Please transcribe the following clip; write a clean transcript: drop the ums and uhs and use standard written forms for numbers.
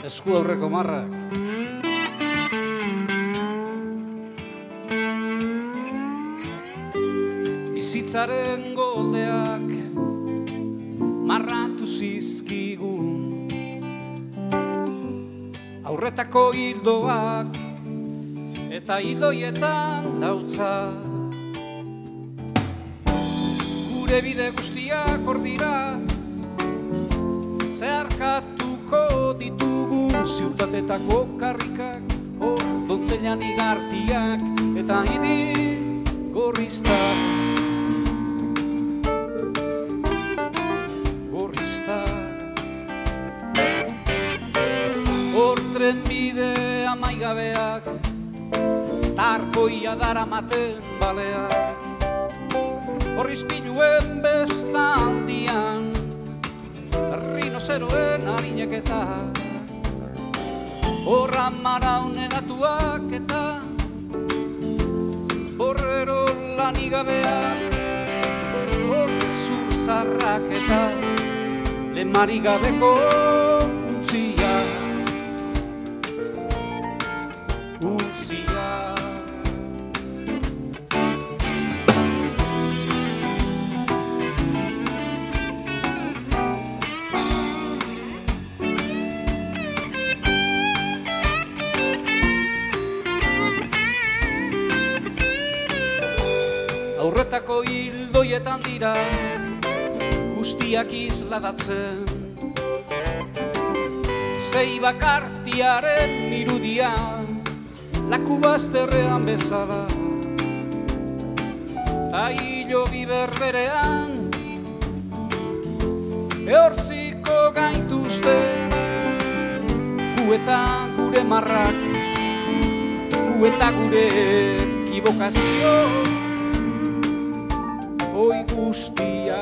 Esku aurreko marrak. Bizitzaren goldeak marratu zizkigun, aurretako hildoak eta hildoietan dautza. Gure bide guztiak hor dira, zeharkatuko ditugun ziurtatetako karrikak, hor dontzeilan igartiak eta idi gorriztak. Hor trenbide amaigabeak, tarkoia daramaten baleak, hor izpiluen bestaldian, rinozeroen harineketa, hor amaraun edatuak eta borrero lanigabeak, hor zurzarrak eta lemari gabeko utzia. Aurretako hildoietan dira guztiak isladatzen, zei bakartiaren irudia laku bazterrean bezala, ta hilo biberberean ehortziko gaintuzte gu eta gure marrak, gu eta gure ekibokazio. Hoi guztia